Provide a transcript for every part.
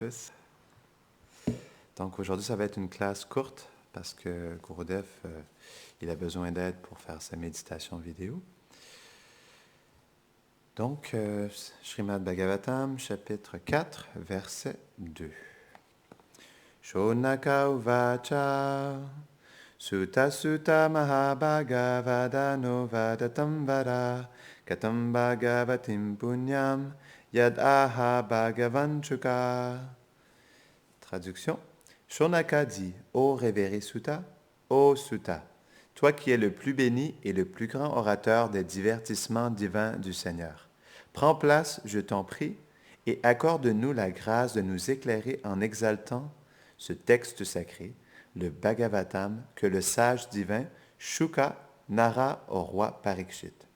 Tous. Donc aujourd'hui, ça va être une classe courte parce que Gurudev, il a besoin d'aide pour faire sa méditation vidéo. Donc, Srimad Bhagavatam, chapitre 4, verset 2. Shonaka uvacha sutta sutta mahabhagavadano vadatam vada katam bhagavatim punyam yad aha bhagavanchuka. Traduction. Shonaka dit, ô révéré Sutta, ô Sutta, toi qui es le plus béni et le plus grand orateur des divertissements divins du Seigneur, prends place, je t'en prie, et accorde-nous la grâce de nous éclairer en exaltant ce texte sacré, le Bhagavatam, que le sage divin Shuka narra au roi Parikshit.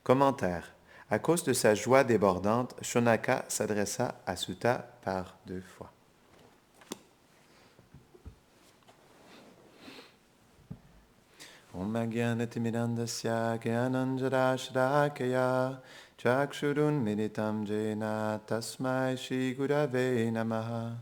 Commentaire. À cause de sa joie débordante, Shonaka s'adressa à Sutta par 2 fois. Om Agyanatimirandasya Gyananjarashrakaya Chakshurun Militam Jena Tasmai Shri Gurave Namaha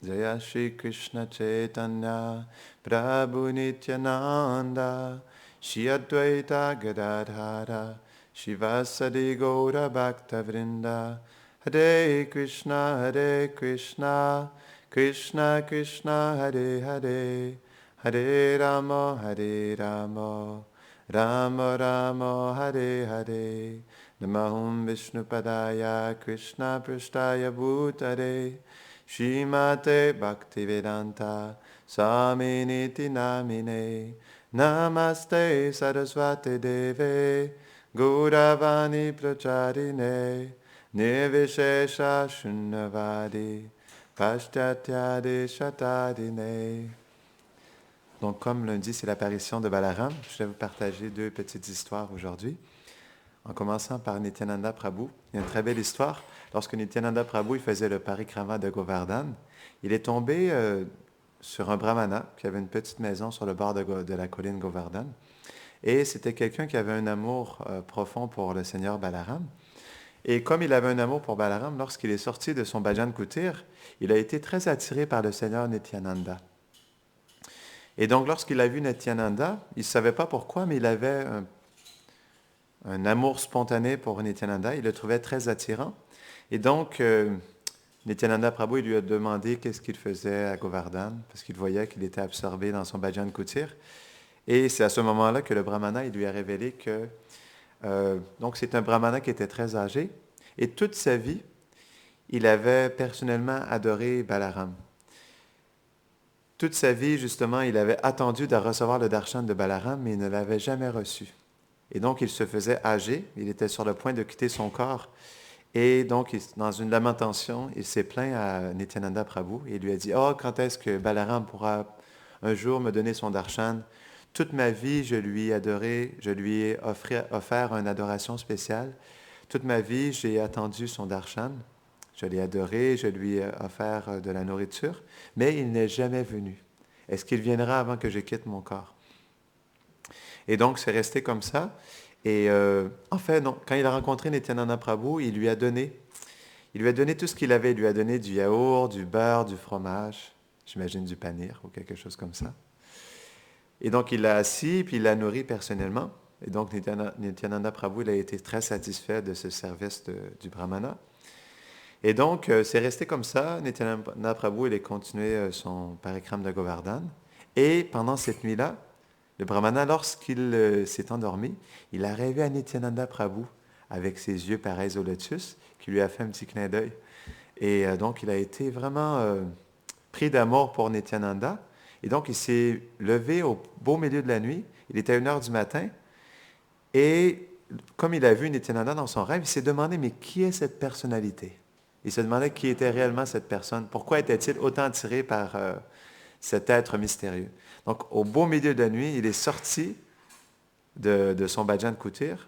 Jaya Shri Krishna Chaitanya Prabhu Nityananda Shri Advaita Gadadhara Shivasadi Gaura Bhakta Vrinda Hare Krishna Krishna Krishna Hare Hare Hare Rama, Rama Rama, Hare Hare. Namahum Vishnupadaya, Krishna Prashtaya Bhutare, Shrimate Bhaktivedanta, Swaminiti Namine, Namaste Saraswati Deve, Gauravani Pracharine, Nirvishesha Shunnavadi, Pashtatyade Shatadine. Donc, comme lundi, c'est l'apparition de Balaram, je vais vous partager 2 petites histoires aujourd'hui. En commençant par Nityananda Prabhu. Il y a une très belle histoire. Lorsque Nityananda Prabhu il faisait le parikrama de Govardhan, il est tombé sur un brahmana qui avait une petite maison sur le bord de la colline Govardhan. Et c'était quelqu'un qui avait un amour profond pour le Seigneur Balaram. Et comme il avait un amour pour Balaram, lorsqu'il est sorti de son bhajan kutir, il a été très attiré par le Seigneur Nityananda. Et donc, lorsqu'il a vu Nityananda, il ne savait pas pourquoi, mais il avait un amour spontané pour Nityananda. Il le trouvait très attirant. Et donc, Nityananda Prabhu il lui a demandé qu'est-ce qu'il faisait à Govardhan, parce qu'il voyait qu'il était absorbé dans son bhajan kutir. Et c'est à ce moment-là que le brahmana il lui a révélé que donc c'est un brahmana qui était très âgé. Et toute sa vie, il avait personnellement adoré Balaram. Toute sa vie, justement, il avait attendu de recevoir le darshan de Balaram, mais il ne l'avait jamais reçu. Et donc, il se faisait âgé, il était sur le point de quitter son corps. Et donc, dans une lamentation, il s'est plaint à Nityananda Prabhu et il lui a dit « Oh, quand est-ce que Balaram pourra un jour me donner son darshan? Toute ma vie, je lui ai adoré, je lui ai offert une adoration spéciale. Toute ma vie, j'ai attendu son darshan. Je l'ai adoré, je lui ai offert de la nourriture, mais il n'est jamais venu. Est-ce qu'il viendra avant que je quitte mon corps? » Et donc, c'est resté comme ça. Et en fait, non. Quand il a rencontré Nityananda Prabhu, il lui a donné tout ce qu'il avait. Il lui a donné du yaourt, du beurre, du fromage, j'imagine du panir ou quelque chose comme ça. Et donc, il l'a assis, puis il l'a nourri personnellement. Et donc, Nityananda Prabhu, il a été très satisfait de ce service du brahmana. Et donc, c'est resté comme ça. Nityananda Prabhu, il a continué son parikrama de Govardhan. Et pendant cette nuit-là, le brahmana, lorsqu'il s'est endormi, il a rêvé à Nityananda Prabhu avec ses yeux pareils au lotus, qui lui a fait un petit clin d'œil. Et donc, il a été vraiment pris d'amour pour Nityananda. Et donc, il s'est levé au beau milieu de la nuit. Il était à 1h du matin. Et comme il a vu Nityananda dans son rêve, il s'est demandé, mais qui est cette personnalité? Il se demandait qui était réellement cette personne. Pourquoi était-il autant attiré par cet être mystérieux? Donc, au beau milieu de la nuit, il est sorti de son bhajan kutir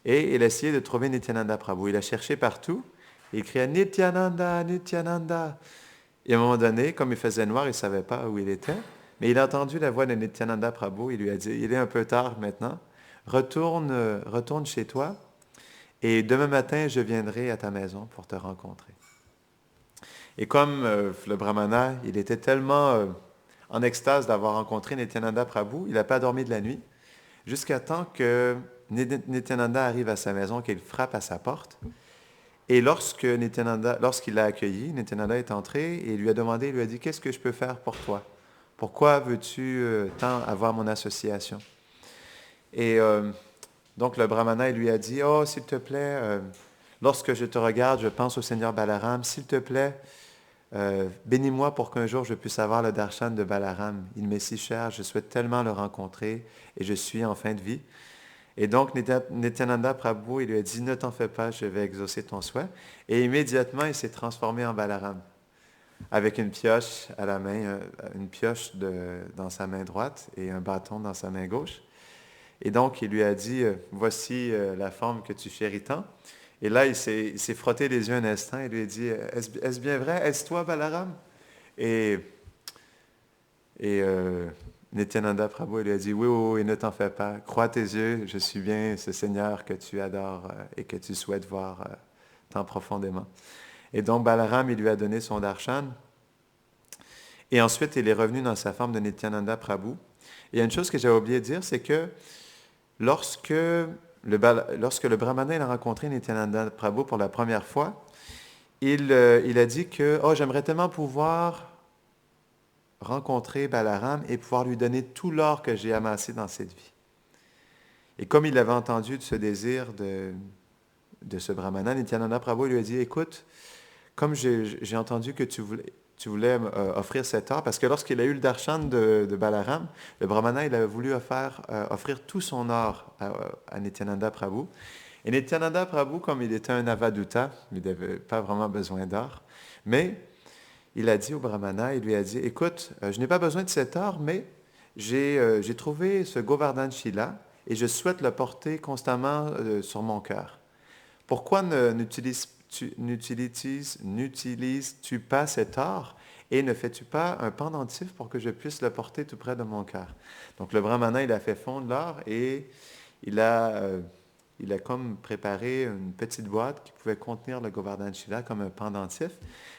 et il a essayé de trouver Nityananda Prabhu. Il a cherché partout. Il criait « Nityananda, Nityananda ». Et à un moment donné, comme il faisait noir, il ne savait pas où il était. Mais il a entendu la voix de Nityananda Prabhu. Il lui a dit « Il est un peu tard maintenant. Retourne chez toi. Et demain matin, je viendrai à ta maison pour te rencontrer. » Et comme le brahmana, il était tellement en extase d'avoir rencontré Nityananda Prabhu, il n'a pas dormi de la nuit, jusqu'à temps que Nityananda arrive à sa maison, qu'il frappe à sa porte. Et lorsqu'il l'a accueilli, Nityananda est entré et lui a demandé, il lui a dit, qu'est-ce que je peux faire pour toi? Pourquoi veux-tu tant avoir mon association? Et donc le brahmana, il lui a dit, oh, s'il te plaît, lorsque je te regarde, je pense au Seigneur Balaram, s'il te plaît, bénis-moi pour qu'un jour je puisse avoir le darshan de Balaram. Il m'est si cher, je souhaite tellement le rencontrer et je suis en fin de vie. Et donc Nityananda Prabhu, il lui a dit, ne t'en fais pas, je vais exaucer ton souhait. Et immédiatement, il s'est transformé en Balaram, avec une pioche à la main, une pioche dans sa main droite et un bâton dans sa main gauche. Et donc, il lui a dit, voici la forme que tu chéris tant. Et là, il s'est frotté les yeux un instant et lui a dit, est-ce bien vrai? Est-ce toi, Balaram? Et, et Nityananda Prabhu lui a dit, oui, oui, oui, ne t'en fais pas. Crois tes yeux, je suis bien ce Seigneur que tu adores et que tu souhaites voir tant profondément. Et donc, Balaram, il lui a donné son darshan. Et ensuite, il est revenu dans sa forme de Nityananda Prabhu. Et il y a une chose que j'avais oublié de dire, c'est que lorsque le brahmana a rencontré Nityananda Prabhu pour la première fois, il a dit que « Oh, j'aimerais tellement pouvoir rencontrer Balaram et pouvoir lui donner tout l'or que j'ai amassé dans cette vie. » Et comme il avait entendu de ce désir de ce brahmana, Nityananda Prabhu lui a dit « Écoute, comme j'ai entendu que tu voulais offrir cet or, parce que lorsqu'il a eu le darshan de Balaram, le brahmana, il avait voulu offrir tout son or à Nityananda Prabhu. Et Nityananda Prabhu, comme il était un avaduta, il n'avait pas vraiment besoin d'or, mais il a dit au brahmana, il lui a dit, écoute, je n'ai pas besoin de cet or, mais j'ai trouvé ce Govardhan Shila et je souhaite le porter constamment sur mon cœur. Pourquoi n'utilises-tu pas cet or et ne fais-tu pas un pendentif pour que je puisse le porter tout près de mon cœur? Donc le brahmana, il a fait fondre l'or et il a comme préparé une petite boîte qui pouvait contenir le Govardhan Shila comme un pendentif.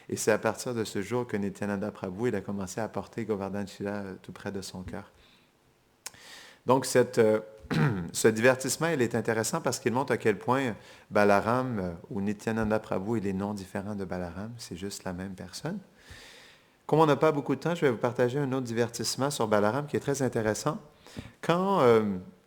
Et c'est à partir de ce jour que Nityananda Prabhu, il a commencé à porter Govardhan Shila tout près de son cœur. Donc ce divertissement, il est intéressant parce qu'il montre à quel point Balaram ou Nityananda Prabhu, il est non différent de Balaram, c'est juste la même personne. Comme on n'a pas beaucoup de temps, je vais vous partager un autre divertissement sur Balaram qui est très intéressant. Quand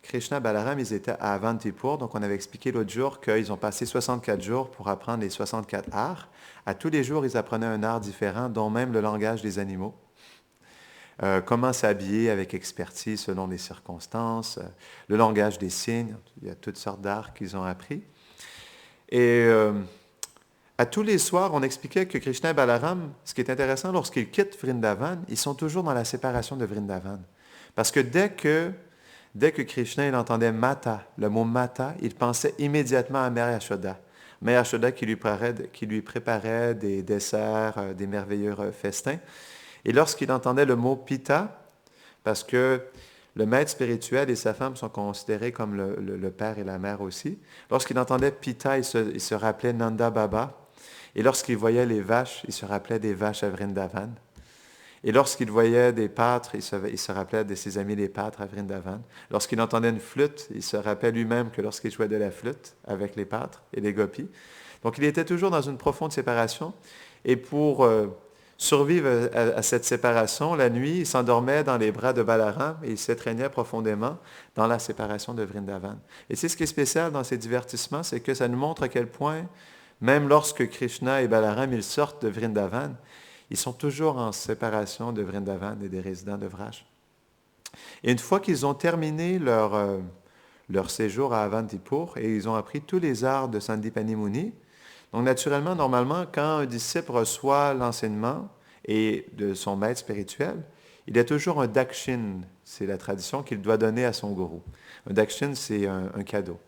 Krishna et Balaram, ils étaient à Avantipur, donc on avait expliqué l'autre jour qu'ils ont passé 64 jours pour apprendre les 64 arts. À tous les jours, ils apprenaient un art différent, dont même le langage des animaux. Comment s'habiller avec expertise selon les circonstances, le langage des signes, il y a toutes sortes d'arts qu'ils ont appris. Et à tous les soirs, on expliquait que Krishna et Balaram, ce qui est intéressant, lorsqu'ils quittent Vrindavan, ils sont toujours dans la séparation de Vrindavan. Parce que dès que Krishna il entendait Mata, le mot Mata, il pensait immédiatement à Mère Yashoda. Mère Yashoda qui lui préparait des desserts, des merveilleux festins. Et lorsqu'il entendait le mot Pita, parce que le maître spirituel et sa femme sont considérés comme le père et la mère aussi, lorsqu'il entendait Pita, il se rappelait Nanda Baba. Et lorsqu'il voyait les vaches, il se rappelait des vaches à Vrindavan. Et lorsqu'il voyait des pâtres, il se rappelait de ses amis les pâtres à Vrindavan. Lorsqu'il entendait une flûte, il se rappelait lui-même que lorsqu'il jouait de la flûte avec les pâtres et les gopis. Donc il était toujours dans une profonde séparation. Et pour survivre à cette séparation, la nuit, il s'endormait dans les bras de Balaram et il s'étreignait profondément dans la séparation de Vrindavan. Et c'est ce qui est spécial dans ces divertissements, c'est que ça nous montre à quel point, même lorsque Krishna et Balaram ils sortent de Vrindavan, ils sont toujours en séparation de Vrindavan et des résidents de Vraj. Et une fois qu'ils ont terminé leur séjour à Avantipur et ils ont appris tous les arts de Sandipani Muni, donc naturellement, normalement, quand un disciple reçoit l'enseignement et de son maître spirituel, il y a toujours un dakshin, c'est la tradition qu'il doit donner à son gourou. Un dakshin, c'est un cadeau.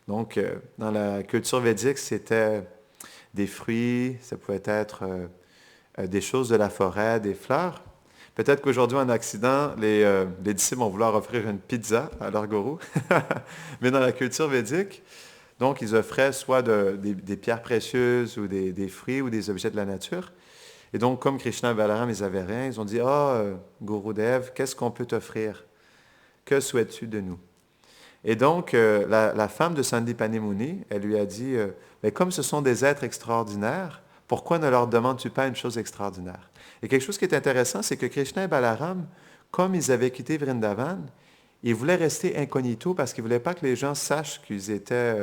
Donc, dans la culture védique, c'était des fruits, ça pouvait être des choses de la forêt, des fleurs. Peut-être qu'aujourd'hui, en Occident, les disciples vont vouloir offrir une pizza à leur gourou. Mais dans la culture védique, Donc, ils offraient soit des pierres précieuses ou des fruits ou des objets de la nature. Et donc, comme Krishna et Balaram, ils n'avaient rien, ils ont dit, « Ah, Gurudev, qu'est-ce qu'on peut t'offrir? Que souhaites-tu de nous? » Et donc, la femme de Sandipani Muni, elle lui a dit, « Mais comme ce sont des êtres extraordinaires, pourquoi ne leur demandes-tu pas une chose extraordinaire? » Et quelque chose qui est intéressant, c'est que Krishna et Balaram, comme ils avaient quitté Vrindavan, ils voulaient rester incognito parce qu'ils ne voulaient pas que les gens sachent qu'ils étaient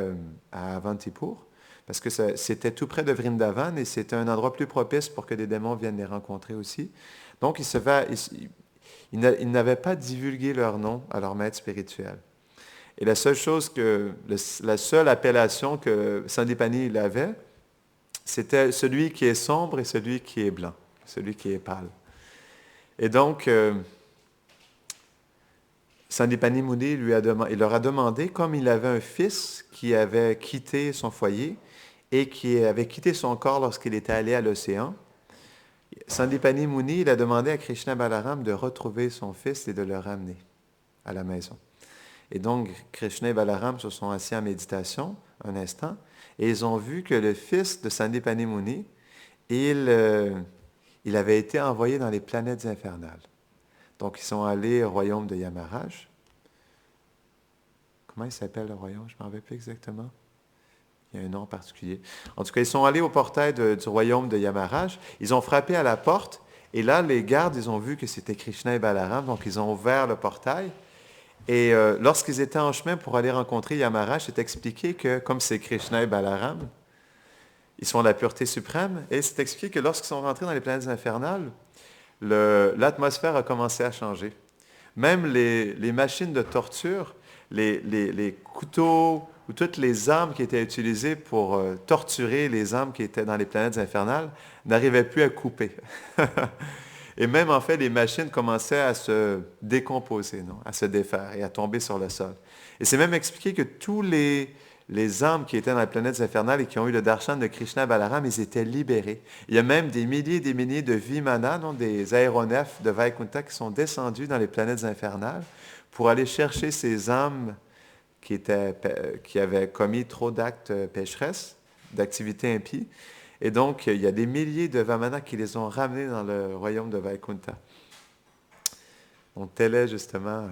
à Avantipur, parce que c'était tout près de Vrindavan et c'était un endroit plus propice pour que des démons viennent les rencontrer aussi. Donc, ils n'avaient pas divulgué leur nom à leur maître spirituel. Et la seule chose la seule appellation que Sandipani il avait, c'était celui qui est sombre et celui qui est blanc, celui qui est pâle. Et donc, Sandipani Muni il leur a demandé, comme il avait un fils qui avait quitté son foyer et qui avait quitté son corps lorsqu'il était allé à l'océan, Sandipani Muni, il a demandé à Krishna Balaram de retrouver son fils et de le ramener à la maison. Et donc, Krishna et Balaram se sont assis en méditation un instant, et ils ont vu que le fils de Sandipani Muni, il avait été envoyé dans les planètes infernales. Donc, ils sont allés au royaume de Yamaraj. Comment il s'appelle le royaume? Je ne m'en rappelle plus exactement. Il y a un nom particulier. En tout cas, ils sont allés au portail du royaume de Yamaraj. Ils ont frappé à la porte, et là, les gardes, ils ont vu que c'était Krishna et Balaram, donc ils ont ouvert le portail. Et lorsqu'ils étaient en chemin pour aller rencontrer Yamaraj, c'est expliqué que, comme c'est Krishna et Balaram, ils sont la pureté suprême, et c'est expliqué que lorsqu'ils sont rentrés dans les planètes infernales, l'atmosphère a commencé à changer. Même les machines de torture, les couteaux ou toutes les armes qui étaient utilisées pour torturer les âmes qui étaient dans les planètes infernales n'arrivaient plus à couper. Et même, en fait, les machines commençaient à se décomposer, non? À se défaire et à tomber sur le sol. Et c'est même expliqué que tous les âmes qui étaient dans les planètes infernales et qui ont eu le darshan de Krishna Balaram, ils étaient libérés. Il y a même des milliers et des milliers de vimana, non? Des aéronefs de Vaikuntha qui sont descendus dans les planètes infernales pour aller chercher ces âmes qui avaient commis trop d'actes pécheresses, d'activités impies. Et donc, il y a des milliers de Vamana qui les ont ramenés dans le royaume de Vaikuntha. Donc, telle est justement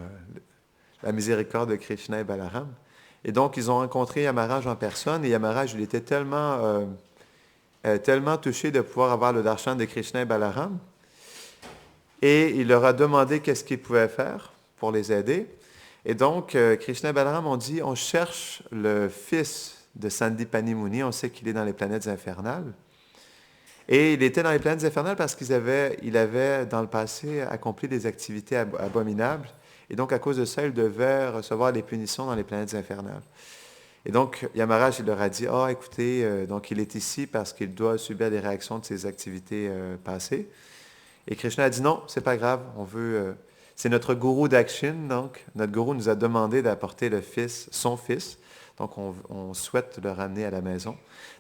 la miséricorde de Krishna et Balaram. Et donc, ils ont rencontré Yamaraj en personne, et Yamaraj, il était tellement touché de pouvoir avoir le darshan de Krishna et Balaram, et il leur a demandé qu'est-ce qu'ils pouvaient faire pour les aider. Et donc, Krishna et Balaram ont dit, on cherche le fils de Sandipani Muni, on sait qu'il est dans les planètes infernales. Et il était dans les planètes infernales parce il avait, dans le passé, accompli des activités abominables. Et donc, à cause de ça, il devait recevoir des punitions dans les planètes infernales. Et donc, Yamaraj, il leur a dit, « Ah, écoutez, donc il est ici parce qu'il doit subir des réactions de ses activités passées. » Et Krishna a dit, « Non, c'est pas grave, c'est notre gourou d'action, donc notre gourou nous a demandé d'apporter son fils. Donc, on souhaite le ramener à la maison. »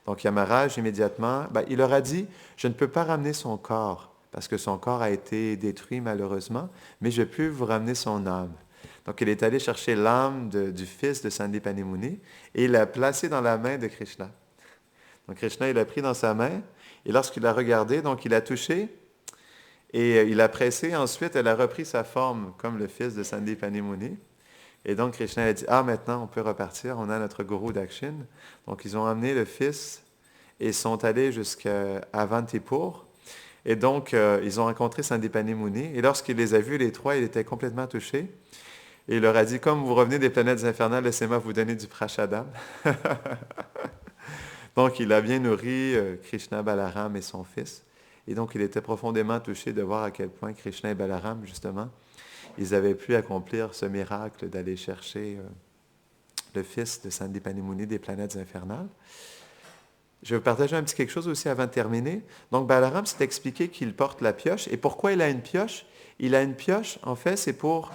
Donc, Yamaraj, immédiatement, il leur a dit, « Je ne peux pas ramener son corps, parce que son corps a été détruit malheureusement, mais je peux vous ramener son âme. » Donc, il est allé chercher l'âme du fils de Sandipani Muni et il l'a placé dans la main de Krishna. Donc, Krishna, il l'a pris dans sa main, et lorsqu'il l'a regardé, donc il a touché, et il a pressé. Ensuite, elle a repris sa forme comme le fils de Sandipani Muni. Et donc, Krishna a dit, « Ah, maintenant, on peut repartir, on a notre gourou Dakshin. » Donc, ils ont amené le fils et sont allés jusqu'à Avantipur. Et donc, ils ont rencontré Sandipani Muni. Et lorsqu'il les a vus, les trois, il était complètement touché. Et il leur a dit, « Comme vous revenez des planètes infernales, laissez-moi vous donner du prashadam. » Donc, il a bien nourri Krishna, Balaram et son fils. Et donc, il était profondément touché de voir à quel point Krishna et Balaram, justement, ils avaient pu accomplir ce miracle d'aller chercher le fils de Sandipani Muni des planètes infernales. Je vais vous partager un petit quelque chose aussi avant de terminer. Donc, Balaram s'est expliqué qu'il porte la pioche. Et pourquoi il a une pioche? Il a une pioche, en fait, c'est pour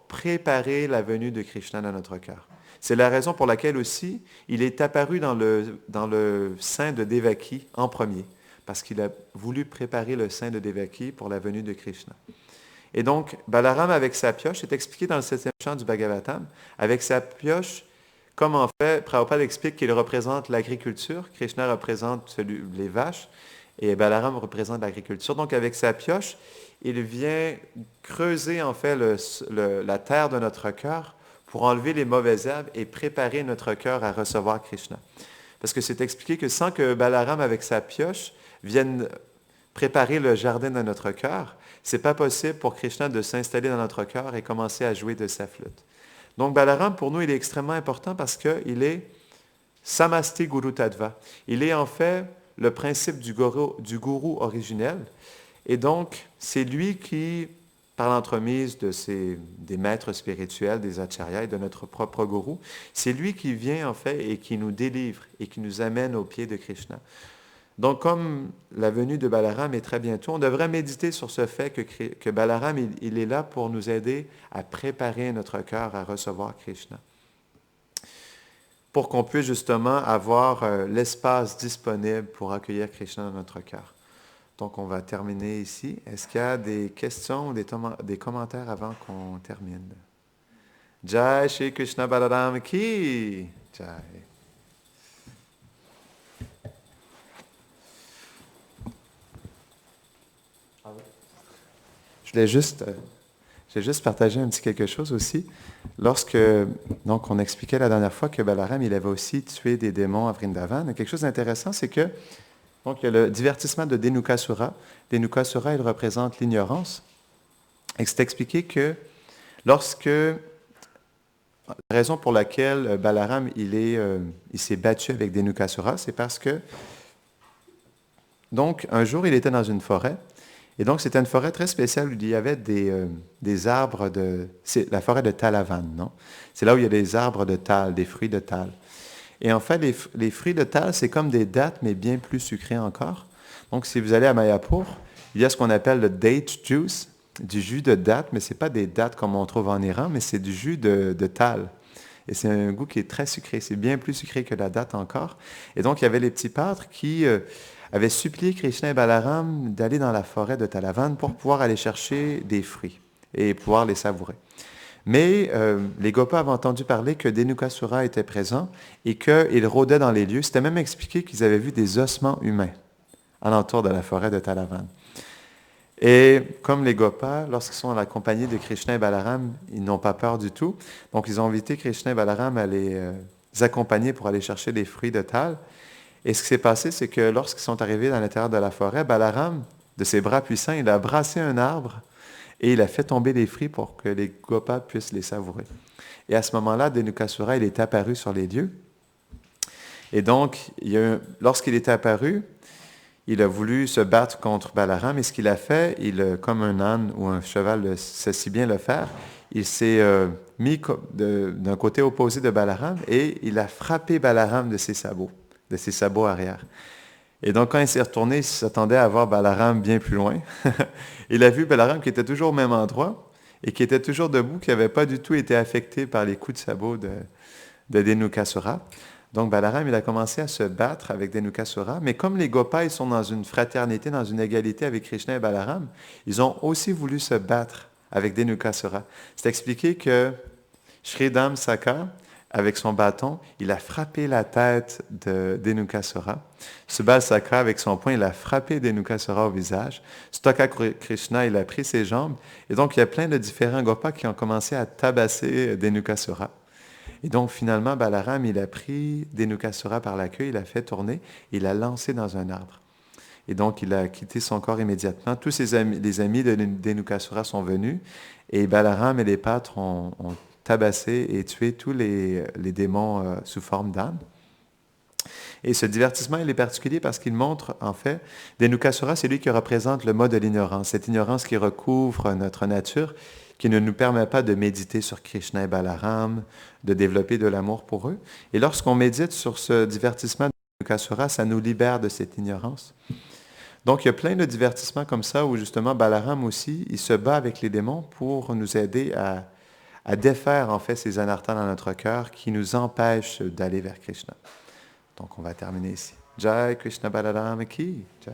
préparer la venue de Krishna dans notre cœur. C'est la raison pour laquelle aussi, il est apparu dans le sein de Devaki en premier, parce qu'il a voulu préparer le sein de Devaki pour la venue de Krishna. Et donc, Balaram, avec sa pioche, c'est expliqué dans le 7e chant du Bhagavatam, avec sa pioche, Comme en fait, Prabhupada explique qu'il représente l'agriculture, Krishna représente les vaches, et Balaram représente l'agriculture. Donc avec sa pioche, il vient creuser en fait la terre de notre cœur pour enlever les mauvaises herbes et préparer notre cœur à recevoir Krishna. Parce que c'est expliqué que sans que Balaram avec sa pioche vienne préparer le jardin de notre cœur, c'est pas possible pour Krishna de s'installer dans notre cœur et commencer à jouer de sa flûte. Donc Balaram, pour nous, il est extrêmement important parce qu'il est Samasti Guru Tattva. Il est en fait le principe du gourou originel. Et donc, c'est lui qui, par l'entremise des maîtres spirituels, des acharyas et de notre propre gourou, c'est lui qui vient en fait et qui nous délivre et qui nous amène au pied de Krishna. Donc, comme la venue de Balaram est très bientôt, on devrait méditer sur ce fait que Balaram, il est là pour nous aider à préparer notre cœur à recevoir Krishna. Pour qu'on puisse justement avoir l'espace disponible pour accueillir Krishna dans notre cœur. Donc, on va terminer ici. Est-ce qu'il y a des questions ou des commentaires avant qu'on termine? Jai Shri Krishna Balaram Ki Jai. Je voulais juste partager un petit quelque chose aussi. Lorsque, donc, on expliquait la dernière fois que Balaram, il avait aussi tué des démons à Vrindavan. Quelque chose d'intéressant, c'est que, donc, il y a le divertissement de Dhenukasura. Dhenukasura, il représente l'ignorance. Et c'est expliqué que lorsque, la raison pour laquelle Balaram, il s'est battu avec Dhenukasura, c'est parce que, donc, un jour, il était dans une forêt. Et donc, c'était une forêt très spéciale où il y avait des arbres c'est la forêt de Talavan, non? C'est là où il y a des arbres de tal, des fruits de tal. Et en fait, les fruits de tal, c'est comme des dattes, mais bien plus sucrés encore. Donc, si vous allez à Mayapur, il y a ce qu'on appelle le date juice, du jus de date, mais ce n'est pas des dattes comme on trouve en Iran, mais c'est du jus de tal. Et c'est un goût qui est très sucré. C'est bien plus sucré que la date encore. Et donc, il y avait les petits pâtres qui avaient supplié Krishna et Balaram d'aller dans la forêt de Talavan pour pouvoir aller chercher des fruits et pouvoir les savourer. Mais les Gopas avaient entendu parler que Dhenukasura était présent et qu'il rôdait dans les lieux. C'était même expliqué qu'ils avaient vu des ossements humains alentour de la forêt de Talavan. Et comme les Gopas, lorsqu'ils sont en la compagnie de Krishna et Balaram, ils n'ont pas peur du tout. Donc, ils ont invité Krishna et Balaram à les accompagner pour aller chercher des fruits de tal. Et ce qui s'est passé, c'est que lorsqu'ils sont arrivés dans l'intérieur de la forêt, Balaram, de ses bras puissants, il a brassé un arbre et il a fait tomber des fruits pour que les Gopas puissent les savourer. Et à ce moment-là, Dhenukasura, il est apparu sur les lieux. Et donc, lorsqu'il est apparu, il a voulu se battre contre Balaram. Et ce qu'il a fait, comme un âne ou un cheval sait si bien le faire, il s'est mis d'un côté opposé de Balaram et il a frappé Balaram de ses sabots arrière. Et donc, quand il s'est retourné, il s'attendait à voir Balaram bien plus loin. Il a vu Balaram qui était toujours au même endroit et qui était toujours debout, qui n'avait pas du tout été affecté par les coups de sabot de Dhenukasura. Donc, Balaram, il a commencé à se battre avec Dhenukasura. Mais comme les Gopas, ils sont dans une fraternité, dans une égalité avec Krishna et Balaram, ils ont aussi voulu se battre avec Dhenukasura. C'est expliqué que Shridam Saka, avec son bâton, il a frappé la tête de Dhenukasura. Subal Sakra, avec son poing, il a frappé Dhenukasura au visage. Stoka Krishna, il a pris ses jambes. Et donc, il y a plein de différents Gopas qui ont commencé à tabasser Dhenukasura. Et donc, finalement, Balaram, il a pris Dhenukasura par la queue, il l'a fait tourner, il l'a lancé dans un arbre. Et donc, il a quitté son corps immédiatement. Tous les amis de Dhenukasura sont venus, et Balaram et les pâtres ont tabassé et tué tous les démons sous forme d'âne. Et ce divertissement, il est particulier parce qu'il montre, en fait, Dhenukasura, c'est lui qui représente le mot de l'ignorance, cette ignorance qui recouvre notre nature, qui ne nous permet pas de méditer sur Krishna et Balaram, de développer de l'amour pour eux. Et lorsqu'on médite sur ce divertissement de Dhenukasura, ça nous libère de cette ignorance. Donc, il y a plein de divertissements comme ça où, justement, Balaram aussi, il se bat avec les démons pour nous aider à défaire, en fait, ces anarthas dans notre cœur qui nous empêchent d'aller vers Krishna. Donc, on va terminer ici. Jai Krishna Balaram Ki. Jai.